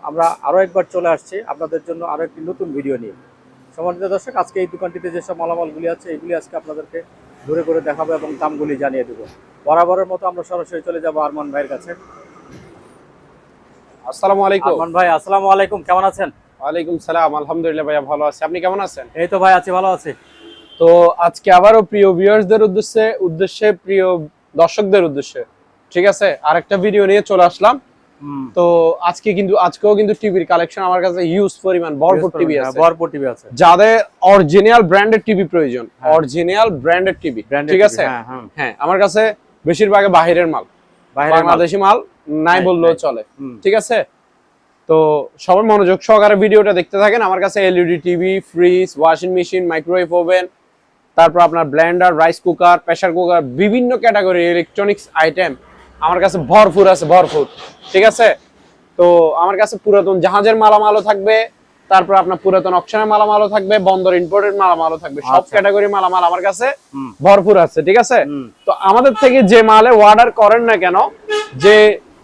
আমরা আরও একবার চলে আসছি আপনাদের জন্য আরও একটি নতুন ভিডিও নিয়ে। সম্মানিত দর্শক, আজকে এই দোকানটিতে যেসব মালামালগুলি আছে এগুলি আজকে আপনাদেরকে ঘুরে ঘুরে দেখাবো এবং দামগুলি জানিয়ে দেবো। বরাবরের মতো আমরা সরাসরি চলে যাব আরমান ভাইয়ের কাছে। আসসালামু আলাইকুম। আরমান ভাই, আসসালামু আলাইকুম, কেমন আছেন? ওয়ালাইকুম সালাম, আলহামদুলিল্লাহ ভাইয়া ভালো আছি। আপনি কেমন আছেন? এই তো ভাই আছি, ভালো আছি। তো আজকে আবারও প্রিয় ভিউয়ার্সদের উদ্দেশ্যে প্রিয় দর্শকদের উদ্দেশ্যে, ঠিক আছে, আরেকটা ভিডিও নিয়ে চলে আসলাম। তো আজকেও কিন্তু টিভির কালেকশন আমার কাছে হিউজ পরিমাণ ভরপুর টিভি আছে, ভরপুর টিভি আছে। যাদের অরিজিনাল ব্র্যান্ডেড টিভি প্রয়োজন, অরিজিনাল ব্র্যান্ডেড টিভি, ঠিক আছে। হ্যাঁ, আমার কাছে বেশিরভাগ বাহিরের মাল, বাংলাদেশি মাল নাই বললেও চলে, ঠিক আছে। তো সবার মনোযোগ সহকারে ভিডিওটা দেখতে থাকেন। আমার কাছে LED TV, fridge, washing machine, microwave oven, তারপর আপনার Blender, rice cooker, pressure cooker, বিভিন্ন ক্যাটাগরি ইলেকট্রনিক্স আইটেম আমার কাছে ভরপুর আছে, ভরপুর, ঠিক আছে। তো আমার কাছে পুরাতন জাহাজের মালামালও থাকবে, তারপর আপনার পুরাতন অকশনের মালামালও থাকবে, বন্দর ইম্পোর্টেড মালামালও থাকবে, সব ক্যাটাগরি মালামাল আমার কাছে ভরপুর আছে, ঠিক আছে। তো আমাদের থেকে যে মালে অর্ডার করেন না কেন, যে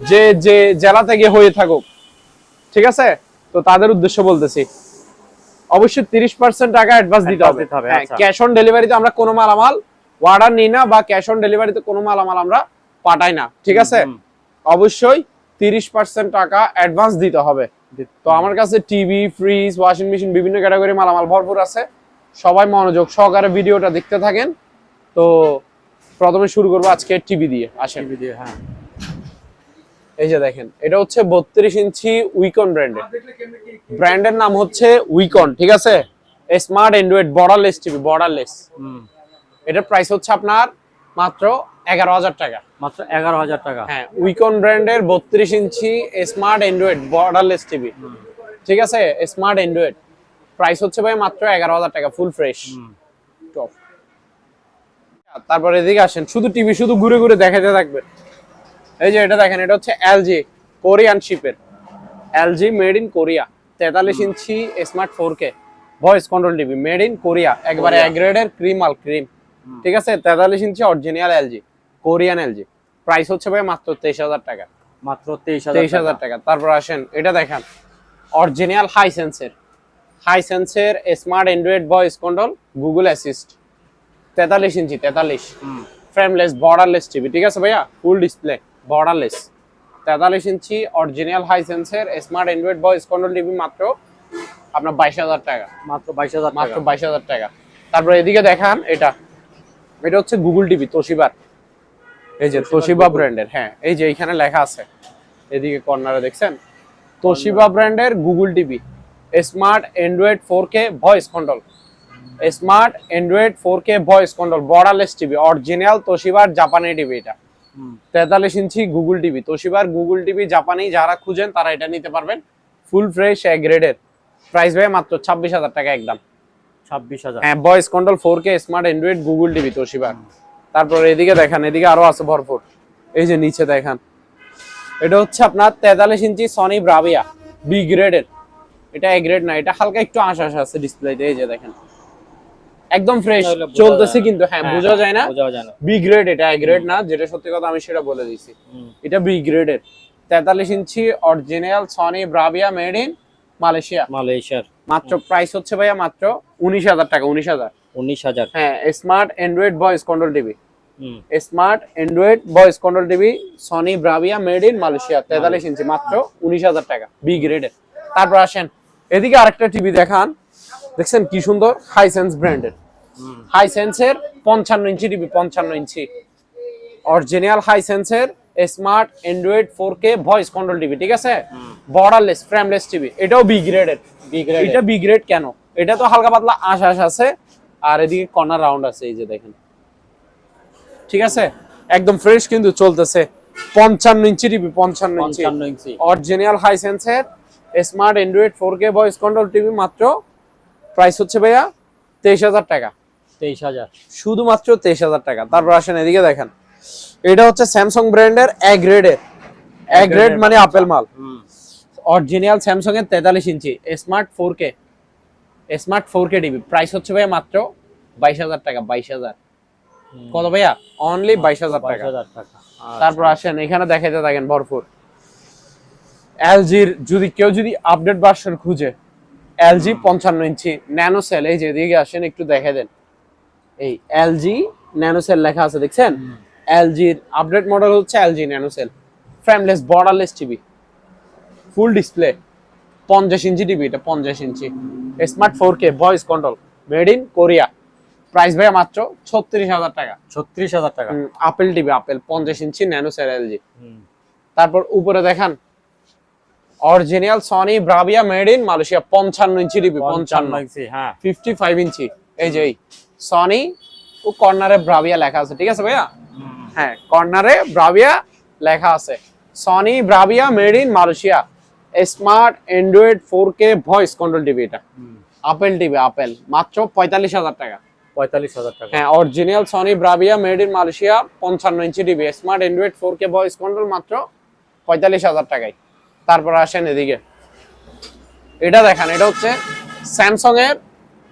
যে যে জেলা থেকে হয়ে থাকুক, ঠিক আছে, তো তাদের উদ্দেশ্য বলতেছি, অবশ্যই 30% টাকা অ্যাডভান্স দিতে হবে। ক্যাশ অন ডেলিভারিতে আমরা কোনো মালামাল অর্ডার নিই না, বা ক্যাশ অন ডেলিভারিতে কোনো মালামাল আমরা পাঠাই না, ঠিক আছে। অবশ্যই 30% টাকা অ্যাডভান্স দিতে হবে। তো আমার কাছে টিভি, ফ্রিজ, ওয়াশিং মেশিন, বিভিন্ন ক্যাটাগরি মালামাল ভরপুর আছে। সবাই মনোযোগ সহকারে ভিডিওটা দেখতে থাকেন। তো প্রথমে শুরু করবো আজকে টিভি দিয়ে। আসেন, হ্যাঁ, এই যে দেখেন, এটা হচ্ছে 32 ইঞ্চি উইকন ব্র্যান্ডের নাম হচ্ছে উইকন, ঠিক আছে। Smart Android borderless TV, borderless. এটার প্রাইস হচ্ছে আপনার মাত্র 11,000 টাকা, মাত্র 11,000 টাকা। হ্যাঁ, উইকন ব্র্যান্ডের 32 ইঞ্চি স্মার্ট অ্যান্ড্রয়েড বর্ডারলেস টিভি, ঠিক আছে। স্মার্ট অ্যান্ড্রয়েড প্রাইস হচ্ছে ভাই মাত্র 11,000 টাকা, ফুল ফ্রেশ টপ। তারপর এদিকে আসেন, শুধু টিভি শুধু ঘুরে ঘুরে দেখাতে থাকবে। এই যে এটা দেখেন, এটা হচ্ছে এলজি কোরিয়ান শিপের, এলজি মেড ইন কোরিয়া, 43 ইঞ্চি smart 4K voice control TV, made in Korea, একবারে এ গ্রেডের ক্রিম, ঠিক আছে। 43 ইঞ্চি original LG, Korean LG. Price হচ্ছে ভাই মাত্র 23,000 টাকা, মাত্র 23,000 টাকা। তারপর আসেন, এটা দেখেন, অরিজিনাল হাইসেন্সের smart android voice control Google assist, 43 ইঞ্চি, 43 ফ্রেমলেস বর্ডারলেস টিভি, ঠিক আছে ভাইয়া, ফুল ডিসপ্লে বর্ডারলেস, 43 ইঞ্চি অরিজিনাল হাইসেন্সের smart android voice control TV, মাত্র আপনার 22,000 টাকা, মাত্র 22,000 মাত্র 22,000 টাকা। তারপর এদিকে দেখান, এটা হচ্ছে গুগল টিভি, তোশিবার, এই যে তোশিবা ব্র্যান্ডের, হ্যাঁ, এই যে এখানে লেখা আছে এদিকে কর্নারে দেখছেন, তোশিবা ব্র্যান্ডের Google TV, smart android 4K voice control, smart android 4K voice control borderless TV, original তোশিবার জাপানি টিভি। এটা 43 ইঞ্চি গুগল টিভি, তোশিবার গুগল টিভি জাপানি, যারা খুঁজেন তারা এটা নিতে পারবেন, ফুল ফ্রেশ এ গ্রেডের। প্রাইস ভাই মাত্র 26,000 টাকা একদম, 26,000, হ্যাঁ, voice control 4K smart android Google TV তোশিবার। তারপর এদিকে দেখেন, এদিকে আরো আছে ভরপুর। এই যে নিচে দেখেন, এটা হচ্ছে আপনার 43 ইঞ্চি সনি ব্রাভিয়া, বি গ্রেডের। এটা এ গ্রেড না, এটা হালকা একটু আশা আছে ডিসপ্লেতে। এই যে দেখেন, একদম ফ্রেশ চলতেছে, কিন্তু হ্যাঁ, বোঝা যায় না বি গ্রেড, এটা এ গ্রেড না, যেটা সত্যি কথা আমি সেটা বলে দিয়েছি, এটা বি গ্রেডের 43 ইঞ্চি original Sony Bravia, made in মালয়েশিয়ার। মাত্র প্রাইস হচ্ছে ভাইয়া মাত্র 19,000 টাকা, 19,000, হ্যাঁ। Smart android voice control TV, smart android voice control TV Sony Bravia, made in Malaysia, 43 ইঞ্চি, মাত্র 19,000 টাকা, বি গ্রেডের। তারপর আসেন, এদিকে আরেকটা টিভি দেখান, দেখছেন কি সুন্দর, হাইসেন্স ব্র্যান্ডের, হাইসেন্সের 55 ইঞ্চি টিভি, 55 ইঞ্চি অরিজিনাল হাইসেন্সের smart android 4K voice control TV, ঠিক আছে, বর্ডারলেস ফ্রেমলেস টিভি। এটাও বি গ্রেডের। এটা বি গ্রেড কেন? এটা তো হালকা পাতলা আশ আছে, আর এদিকে কর্নার রাউন্ড আছে, এই যে দেখেন, ঠিক আছে, একদম ফ্রেশ কিন্তু চলতেছে। 55 ইঞ্চি টিভি, 55 ইঞ্চি অরিজিনাল হাইসেন্সের smart android 4K voice control TV, মাত্র প্রাইস হচ্ছে ভাইয়া 23,000 টাকা, 23,000, শুধুমাত্র 23,000 টাকা। তারপর আসেন, এদিকে দেখেন, এটা হচ্ছে স্যামসাং ব্র্যান্ডের এ গ্রেড মানে আপেল মাল, অরিজিনাল স্যামসাং এর 43 ইঞ্চি স্মার্ট 4K টিভি। প্রাইস হচ্ছে ভাইয়া মাত্র 22,000 টাকা, 22,000। কত ভাইয়া? অনলি 22,000 টাকা। তারপর আসেন, এখানে দেখাইতে থাকেন ভরপুর। এলজির যদি আপডেট ভার্সন খুঁজে, এলজি 55 ইঞ্চি ন্যানো সেল, এই যে এদিকে আসেন একটু দেখে দেন, এই এলজি ন্যানো সেল লেখা আছে দেখছেন। এলজির আপডেট মডেল হচ্ছে LG nano cell, frameless borderless TV, full display, 50 ইঞ্চি টিভি, এটা 50 ইঞ্চি, smart 4K voice control, made in Korea. Price ভাই মাত্র 36,000 টাকা। 36,000 টাকা। আপেল টিভি, আপেল 50 ইঞ্চি ন্যানো সেল এলজি। তারপর উপরে দেখান original Sony Bravia made in Malaysia 55 ইঞ্চি টিভি, 55 ইঞ্চি, হ্যাঁ 55 ইঞ্চি, এই যে সনি ও কর্নারে ব্রাভিয়া লেখা আছে, ঠিক আছে ভাইয়া? হ্যাঁ, কর্নারে ব্রাভিয়া লেখা আছে, Sony Bravia made in Malaysia, smart android 4K voice control TV. এটা আপেল টিভি, আপেল, মাত্র 45,000 টাকা। 45,000 টাকা। হ্যাঁ, original Sony Bravia made in Malaysia 55 ইঞ্চি TV, smart android 4K voice control, মাত্র 45,000 টাকায়। তারপর আসেন এদিকে, এটা দেখেন, এটা হচ্ছে স্যামসাং এর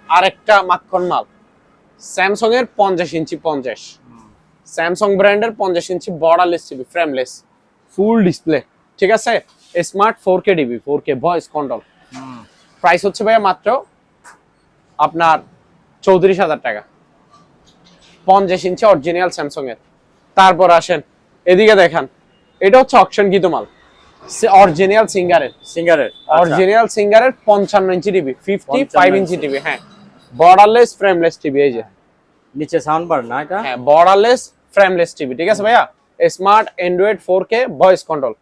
আরেকটা মাখন মাল, স্যামসাং এর 50 ইঞ্চি 50, স্যামসাং ব্র্যান্ডের 50 ইঞ্চি borderless TV, frameless, full display, ঠিক আছে, smart 4K TV, 4K voice control. Price হচ্ছে ভাইয়া মাত্র আপনার 34,000 টাকা, 50 ইঞ্চি অরিজিনাল স্যামসাং এর। তারপর আসেন এদিকে দেখেন, এটা হচ্ছে অকশনকৃত মাল, অরিজিনাল সিঙ্গারের অরিজিনাল সিঙ্গারের 55 ইঞ্চি টিভি, 55 ইঞ্চি টিভি, হ্যাঁ, বর্ডারলেস ফ্রেমলেস টিভি, এই যে নিচে সাউন্ড বার না এটা? হ্যাঁ, বর্ডারলেস ফ্রেমলেস টিভি, ঠিক আছে ভাইয়া, smart android 4K voice control.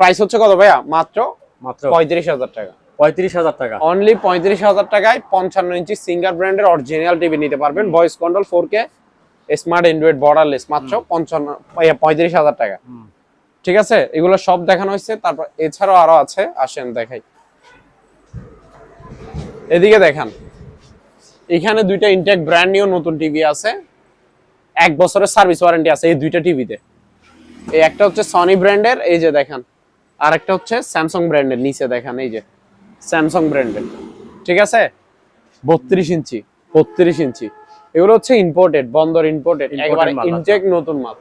Price হচ্ছে কত ভাইয়া? মাত্র 35,000 টাকা। 35,000 টাকা, অনলি 35,000 টাকায় 55 ইঞ্চি সিঙ্গার ব্র্যান্ডের অরিজিনাল টিভি নিতে পারবেন, voice control 4K smart Android borderless, মাত্র 35,000 টাকা। ঠিক আছে, এগুলো সব দেখানো হয়েছে। তারপর এছাড়াও আরো আছে, আসেন দেখাই। এদিকে দেখান, এখানে দুইটা ইনটেক ব্র্যান্ড নিউ নতুন টিভি আছে, 1 বছরের সার্ভিস ওয়ারেন্টি আছে এই দুইটা টিভিতে। এই একটা হচ্ছে সনি ব্র্যান্ডের, এই যে দেখেন, আর একটা হচ্ছে স্যামসাং ব্র্যান্ডের, নিচে দেখেন, এই যে স্যামসাং ব্র্যান্ডের, ঠিক আছে, 32 ইঞ্চি 32 ইঞ্চি। এগুলো হচ্ছে ইম্পোর্টেড, বন্দর ইম্পোর্টেড, একবারে ইনটেক নতুন মাল।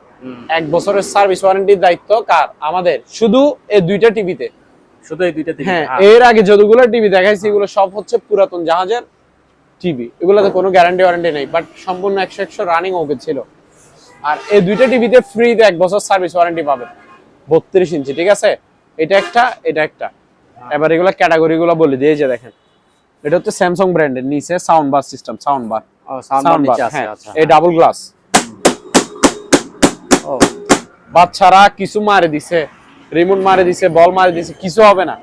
1 বছরের সার্ভিস ওয়ারেন্টির দায়িত্ব কার? আমাদের। শুধু এই দুইটা টিভিতে, শুধু এই দুইটা টিভি। হ্যাঁ, এর আগে যতগুলো টিভি দেখাইছি এগুলো সব হচ্ছে পুরাতন জাহাজের টিভি, এগুলোতে কোনো গ্যারান্টি ওয়ারেন্টি নেই, বাট সম্পূর্ণ 100 রানিং ওকে ছিল। আর এই দুইটা টিভিতে ফ্রিতে 1 বছর সার্ভিস ওয়ারেন্টি পাবেন, 32 ইঞ্চি, ঠিক আছে, এটা একটা, এটা একটা। এবার এগুলো ক্যাটাগরি গুলো বলে দিয়ে, যে দেখেন, এটা হচ্ছে স্যামসাং ব্র্যান্ডের, নিচে sound bar system, sound bar নিচে আছে, আচ্ছা, এই ডাবল গ্লাস। ও, বাচ্চারা কিছু মারে দিছে, রিমোট মারে দিছে, বল মারে দিছে, কিছু হবে না।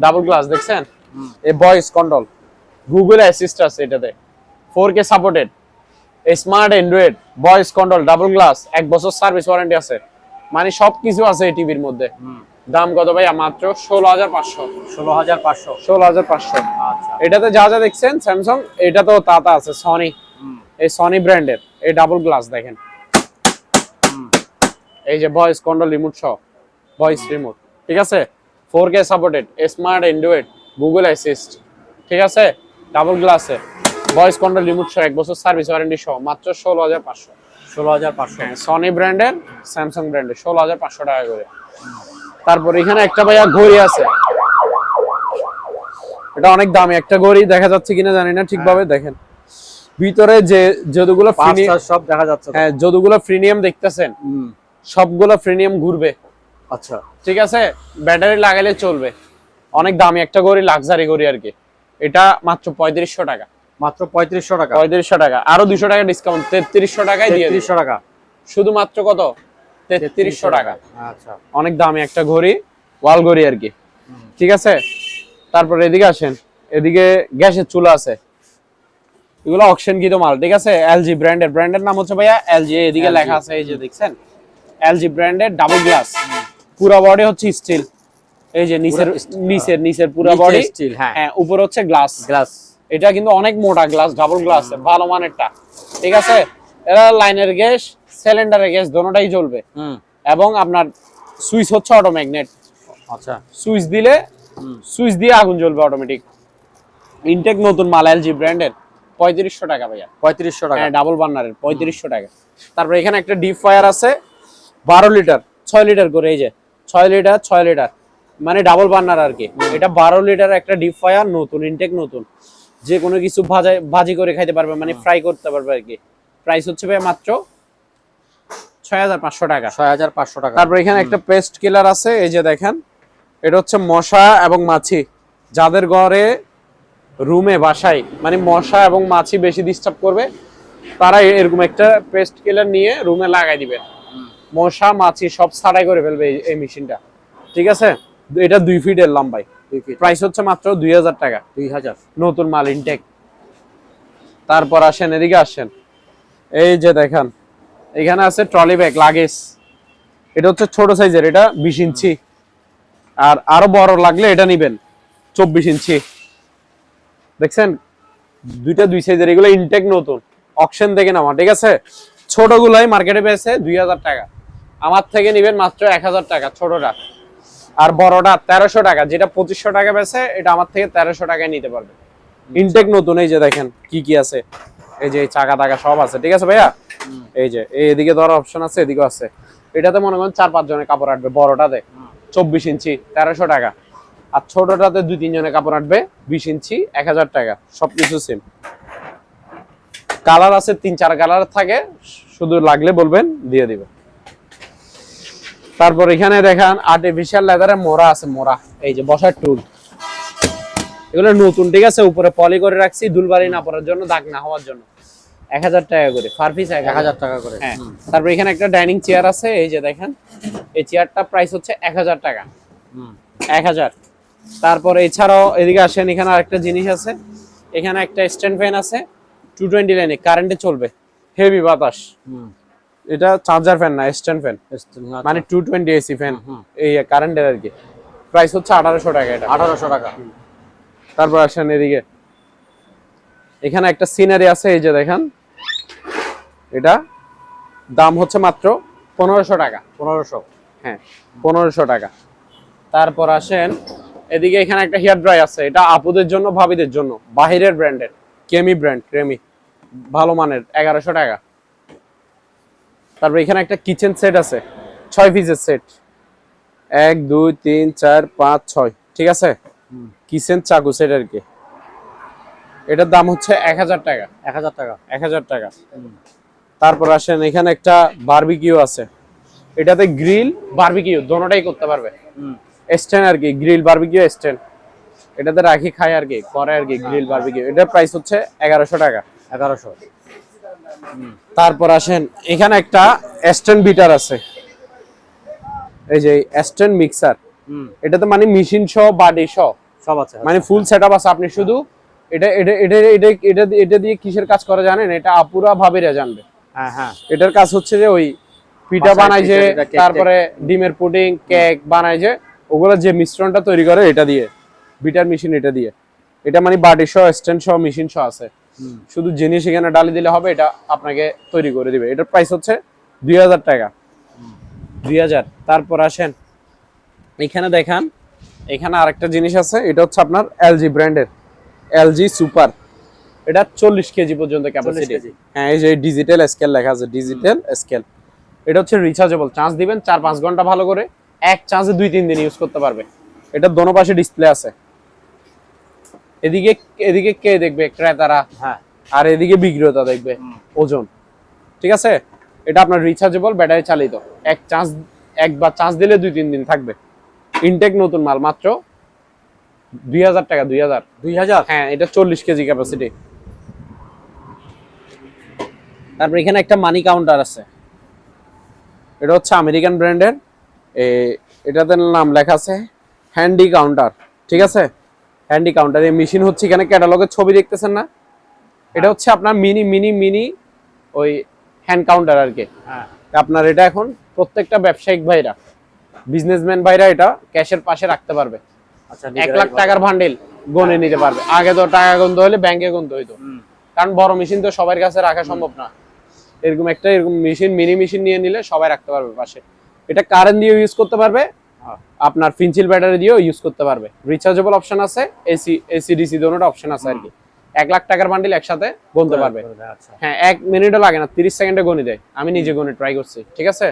ডাবল গ্লাস দেখছেন, এই ভয়েস কন্ট্রোল, গুগল অ্যাসিস্ট আছে এটাতে, 4K supported, smart android voice control, double glass, 1 বছর সার্ভিস ওয়ারেন্টি আছে, মানে সবকিছু আছে এই টিভির মধ্যে। দাম কত ভাইয়া? মাত্র 16,500। 16,500। 16,500। আচ্ছা, এটাতে যা যা দেখছেন স্যামসাং, এটা তো তাতা আছে সনি, এই সনি ব্র্যান্ডের, এই ডাবল গ্লাস দেখেন, এই যে ভয়েস কন্ট্রোল রিমোট সহ, ভয়েস রিমোট, ঠিক আছে, 4K supported, smart android, Google assist, ঠিক আছে, ডাবল গ্লাসে, ভয়েস কন্ট্রোল রিমোট সহ, 1 বছর সার্ভিস ওয়ারেন্টি সহ, মাত্র 16,500। 16,500। সনি ব্র্যান্ডের, স্যামসাং ব্র্যান্ডের, 16,500 টাকা করে। তারপর এখানে একটা ভাইয়া ঘড়ি আছে, এটা অনেক দামি একটা ঘড়ি, দেখা যাচ্ছে কিনা জানি না ঠিকভাবে, দেখেন ভিতরে যে যতগুলো সব দেখা যাচ্ছে, হ্যাঁ, যতগুলো প্রিমিয়াম দেখতেছেন সবগুলো প্রিমিয়াম ঘুরবে, আচ্ছা, ঠিক আছে, ব্যাটারি লাগাইলে চলবে। অনেক দামি একটা ঘড়ি, লাক্সারি ঘড়ি আর কি। এটা মাত্র 3500 টাকা। মাত্র 3500 টাকা। 3500 টাকা, আরো 200 টাকা ডিসকাউন্ট, 3300 টাকায় দিয়ে 3300 টাকা, শুধুমাত্র কত? 3300 টাকা। আচ্ছা, অনেক দামি একটা ঘড়ি, ওয়াল ঘড়ি আর কি, ঠিক আছে। তারপর এদিকে আসেন, এদিকে গ্যাসের চুলা আছে, এগুলো অকশনকৃত মাল, ঠিক আছে, এলজি ব্র্যান্ডের, ব্র্যান্ডের নাম হচ্ছে ভাইয়া এলজি, এদিকে লেখা আছে, এই যে দেখছেন, এলজি ব্র্যান্ডের, ডাবল গ্লাস, পুরো বডি হচ্ছে স্টিল, এই যে নিচের পুরো বডি স্টিল, হ্যাঁ, উপর হচ্ছে গ্লাস। গ্লাস, এটা কিন্তু অনেক মোটা গ্লাস, ডাবল গ্লাস, ভালো মানেরটা, ঠিক আছে। এরা লাইনের গ্যাস, সিলিন্ডারের গ্যাস দোনোটাই জ্বলবে, এবং আপনার সুইচ হচ্ছে অটোম্যাগনেট, আচ্ছা, সুইচ দিলে, সুইচ দিয়ে আগুন জ্বলবে অটোমেটিক। ইনটেক নতুন মাল, এলজি ব্র্যান্ডের, 3500 টাকা ভাইয়া। 3500 টাকা, হ্যাঁ, ডাবল বার্নারের, 3500 টাকা। তারপর এখানে একটা ডিপ ফায়ার আছে, 12 লিটার 6 লিটার করে, এই যে 6 লিটার 6 লিটার, মানে ডাবল বার্নার আর কি। এটা 12 লিটার একটা ডিপ ফায়ার, নতুন ইনটেক নতুন, যে কোনো কিছু ভাজি করে খাইতে পারবে, মানে ফ্রাই করতে পারবে আর কি। প্রাইস হচ্ছে ভাই মাত্র 6500 টাকা। 6500 টাকা। তারপর এখানে একটা পেস্ট কিলার আছে, এই যে দেখেন, এটা হচ্ছে মশা এবং মাছি, যাদের ঘরে রুমে বাসায় মানে মশা এবং মাছি বেশি ডিস্টার্ব করবে, তারা এরকম একটা পেস্ট কিলার নিয়ে রুমে লাগাই দিবেন, মশা মাছি সব ছাড়াই করে ফেলবে এই মেশিনটা, ঠিক আছে। এটা 2 ফিটের লম্বাই, প্রাইস হচ্ছে মাত্র 2000 টাকা। 2000, নতুন মাল ইনটেক। তারপর আসেন, এদিকে আসেন, এই যে দেখেন, এখানে আছে ট্রলি ব্যাগ লাগেজ। এটা হচ্ছে ছোট সাইজের, এটা 20 ইঞ্চি, আর আরো বড় লাগলে এটা নিবেন 24 ইঞ্চি। দেখছেন, দুইটা 2 সাইজের, এগুলো ইনটেক নতুন, অকশন থেকে নামা, ঠিক আছে। ছোটগুলাই মার্কেটে পেয়েছে 2000 টাকা, আমার থেকে নিবেন মাত্র 1000 টাকা ছোটটা। আর বড়টা 1300 টাকা, যেটা 2500 টাকা পেয়েছে, এটা আমার থেকে 1300 টাকায় নিতে পারবে। ইনটেক নতুন, এই যে দেখেন কি কি আছে, এই যে চাকা টাকা সব আছে, ঠিক আছে ভাইয়া। এই যে এদিকে ধর অপশন আছে, এদিকে আছে। এটাতে মনে করেন 4-5 জনের কাপড় আটবে, বড়টাতে 24 ইঞ্চি 1300 টাকা, আর ছোটটাতে 2-3 জনের কাপড় আটবে 20 ইঞ্চি 1000 টাকা। সবকিছু সেম। কালার আছে 3-4 কালার থাকে, শুধু লাগলে বলবেন, দিয়ে দিবে। তারপর এখানে দেখেন আর্টিফিশিয়াল লেদারের মোড়া আছে, মোড়া, এই যে বসার টুল, এগুলো নতুন, ঠিক আছে। উপরে পলি করে রাখছি, ধুলবালি না পড়ার জন্য, দাগ না হওয়ার জন্য। 1000 টাকা করে পার পিস, 1000 টাকা করে। হ্যাঁ। তারপর এখানে একটা ডাইনিং চেয়ার আছে, এই যে দেখেন, এই চেয়ারটা প্রাইস হচ্ছে 1000 টাকা। 1000। তারপর এছাড়াও এদিকে আসেন, এখানে আরেকটা জিনিস আছে, এখানে একটা স্ট্যান্ড ফ্যান আছে 220 লাইনে, কারেন্টে চলবে, হেভি বাতাস। এটা চার্জার ফ্যান না, স্ট্যান্ড ফ্যান, মানে 220 এসি ফ্যান, এই কারেন্টের আর কি। প্রাইস হচ্ছে 1800 টাকা এটা। 1800 টাকা। তারপর আসেন এদিকে, এখানে একটা সিনারি আছে, এই যে দেখেন, এটা দাম হচ্ছে মাত্র 1500 টাকা। 1500, হ্যাঁ 1500 টাকা। তারপর আসেন এদিকে, এখানে একটা হেয়ার ড্রাই আছে, এটা আপুদের জন্য, ভাবিদের জন্য, বাহিরের ব্র্যান্ডের, কেমি ব্র্যান্ড, ক্রেমি, ভালো মানের, 1100 টাকা। তারপর এখানে একটা কিচেন সেট আছে, 6 পিসের সেট, 1 2 3 4 5 6, ঠিক আছে। কিচেন চাকু সেট আর কি। এটার দাম হচ্ছে 1000 টাকা। 1000 টাকা। 1000 টাকা। তারপর আসেন, এখানে একটা বারবিকিউ আছে, এটাতে গ্রিল বারবিকিউ দোনোটাই করতে পারবে, স্ট্যান্ড আর কি, গ্রিল বারবিকিউ স্ট্যান্ড, এটাতে রাখি খায় আর কি, করে আর কি, গ্রিল বারবিকিউ। এটার প্রাইস হচ্ছে 1100 টাকা। 1100। তারপর আসেন, এখানে একটা স্ট্যান্ড বিটার আছে, এই যে স্ট্যান্ড মিক্সার, এটাতে মানে মেশিন সহ বাডি সহ সব আছে, মানে ফুল সেটআপ আছে। আপনি শুধু এটা এটা এটা এটা এটা এটা দিয়ে কিসের কাজ করে জানেন? এটা আপুরা ভাবিরা জানবে। হ্যাঁ হ্যাঁ। এটার কাজ হচ্ছে যে ওই পিঠা বানায় যে, পিঠা, কেক, তারপরে ডিমের পুডিং, কেক বানায় যে, ওগুলো যে মিশ্রণটা তৈরি করে এটা দিয়ে, বিটার মেশিন এটা দিয়ে। এটা মানে বাডি সহ, স্ট্যান্ড সহ, মেশিন সহ আছে। শুধু জিনিস এখানে ডালি দিলে হবে, এটা আপনাকে তৈরি করে দিবে। এটার প্রাইস হচ্ছে 2000 টাকা। 2000। তারপর আসেন, এখানে দেখান, এখানে আরেকটা জিনিস আছে, এটা হচ্ছে আপনার এলজি ব্র্যান্ডের, এলজি সুপার। এটা 40 কেজি পর্যন্ত ক্যাপাসিটি। হ্যাঁ, এই যে ডিজিটাল স্কেল লেখা আছে, ডিজিটাল স্কেল। এটা হচ্ছে রিচার্জেবল, চার্জ দিবেন 4-5 ঘন্টা ভালো করে, এক চার্জে 2-3 দিন ইউজ করতে পারবে। এটা দোনো পাশে ডিসপ্লে আছে। এদিকে এদিকে কে দেখবে? ক্রেতারা। হ্যাঁ। আর এদিকে বিক্রেতা দেখবে ওজন, ঠিক আছে। এটা আপনার রিচার্জেবল, ব্যাটারি চালিত, একবার চার্জ দিলে 2-3 দিন থাকবে। ইনটেক নতুন মাল, মাত্র 2000 টাকা। 2000। 2000। হ্যাঁ, এটা 40 কেজি ক্যাপাসিটি। তারপর এখানে একটা মানি কাউন্টার আছে, এটা হচ্ছে আমেরিকান ব্র্যান্ডের, এটাতে নাম লেখা আছে হ্যান্ডি কাউন্টার, ঠিক আছে। হ্যান্ডি কাউন্টার, এই মেশিন হচ্ছে, এখানে ক্যাটালগের ছবি দেখতেছেন না, এটা হচ্ছে আপনার মিনি মিনি মিনি ওই হ্যান্ড কাউন্টার আর কি। হ্যাঁ। আপনার এটা এখন প্রত্যেকটা ব্যবসায়িক ভাইরা, বিজনেসম্যান ভাইরা এটা ক্যাশের পাশে রাখতে পারবে। আচ্ছা, 1 লাখ টাকার বান্ডেল গনে নিতে পারবে। আগে তো টাকা গুনতে হলে ব্যাংকে গুনতে হইতো, কারণ বড় মেশিন তো সবার কাছে রাখা সম্ভব না। এরকম একটা এরকম মেশিন, মিনি মেশিন নিয়ে নিলে সবাই রাখতে পারবে পাশে। এটা কারেন্ট দিয়ে ইউজ করতে পারবে, আপনার ফিনচিল ব্যাটারি দিয়েও ইউজ করতে পারবে। রিচার্জেবল অপশন আছে, এসি ডিসি দোনোটা অপশন আছে আর কি। 1 লাখ টাকার বান্ডিল একসাথে গুনতে পারবে। আচ্ছা। হ্যাঁ, 1 মিনিটও লাগে না, 30 সেকেন্ডে গুনে দেয়। আমি নিজে গুনে ট্রাই করছি, ঠিক আছে।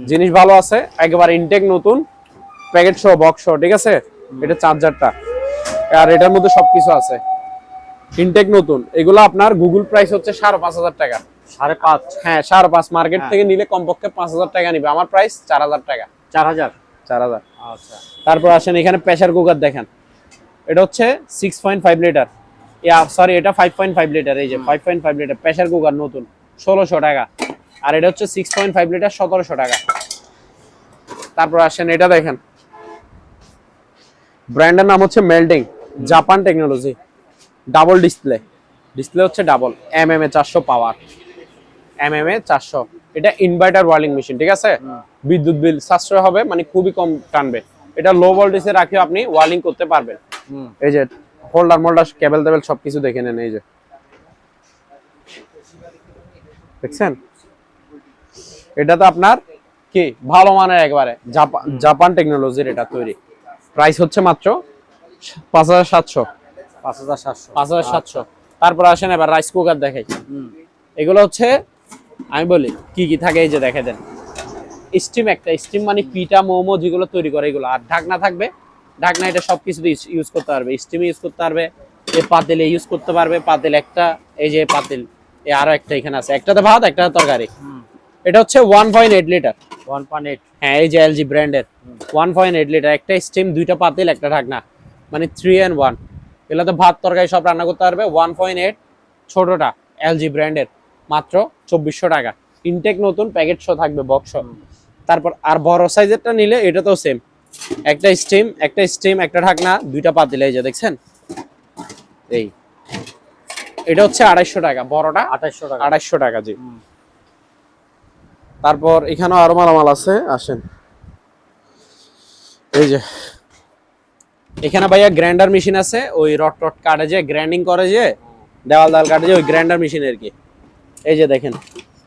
জিনিস ভালো আছে, একেবারে ইনটেক নতুন, প্যাকেট সহ বক্স সহ, ঠিক আছে। এটা চার্জারটা, আর এটার মধ্যে সবকিছু আছে। ইনটেক নতুন। এগুলো আপনার গুগল প্রাইস হচ্ছে 5,500 টাকা। 5.5? হ্যাঁ 5.5। মার্কেট থেকে নিলে কমপক্ষে 5,000 টাকা নিবে, আমার প্রাইস 4,000 টাকা। 4,000? 4,000। আচ্ছা। তারপর আসেন এখানে প্রেসার কুকার দেখেন, এটা হচ্ছে 6.5 লিটার, সরি এটা 5.5 লিটার। এই যে 5.5 লিটার প্রেসার কুকার নতুন, 1,600 টাকা। আর এটা হচ্ছে 6.5 লিটার, 1,700 টাকা। তারপর আসেন এটা দেখেন, ব্র্যান্ডের নাম হচ্ছে melting, Japan technology. Double display, display হচ্ছে ডাবল, MMA 400 পাওয়ার, MMA 400। এটা ইনভার্টার ওয়ার্লিং মেশিন, ঠিক আছে। বিদ্যুৎ বিল সাশ্রয় হবে, মানে খুবই কম টানবে। এটা লো ভোল্টেজে রাখি আপনি ওয়ার্লিং করতে পারবেন। এই যে হোল্ডার মোল্ডার কেবল টেবল সবকিছু দেখে নেন। এই যে দেখছেন, এটা তো আপনার কি ভালো মানের একবারে জাপান টেকনোলজির এটা তৈরি। প্রাইস হচ্ছে মাত্র 5,700। 5,700? 5,700। তারপর আসেন এবার রাইস কুকার দেখাই। এগুলো হচ্ছে আমি বলি কি কি থাকে, এই যে দেখে দেন। স্টিম, একটা স্টিম মানে পিঠা মোমো যেগুলো তৈরি করে এগুলো। আর ঢাকনা থাকবে, ঢাকনা এটা সবকিছুতে ইউজ করতে পারবে। স্টিমে ইউজ করতে পারবে, এই পাতিলে ইউজ করতে পারবে। পাতিল একটা, এই যে পাতিল, এই আরো একটা এখানে আছে, একটাতে ভাত একটাতে তরকারি। এটা হচ্ছে 1.8 লিটার। 1.8? হ্যাঁ এই যে এলজি ব্র্যান্ডের 1.8 লিটার। একটা স্টিম, দুইটা পাতিল, একটা ঢাকনা, মানে 3 in 1। এগুলোতে ভাত তরকারি সব রান্না করতে পারবে। 1.8 ছোটটা, এলজি ব্র্যান্ডের, মাত্র 2,400 টাকা। ইনটেক নতুন, প্যাকেট সহ থাকবে, বক্স। তারপর আর বড় সাইজেরটা নিলে এটা তো সেম, একটা স্টিম, একটা ঢাকনা, দুইটা পাতিল। এই যে দেখছেন, এই এটা হচ্ছে 2,500 টাকা, বড়টা 2,800 টাকা? 2,500 টাকা, জি। তারপর এখানেও আরো মালামাল আছে, আসেন। এই যে এখানে ভাইয়া গ্রাইন্ডার মেশিন আছে, ওই রড টট কাটে যে, গ্রাইন্ডিং করে যে, দেওয়াল কাটে যে, ওই গ্রাইন্ডার মেশিন আর কি। এই যে দেখেন,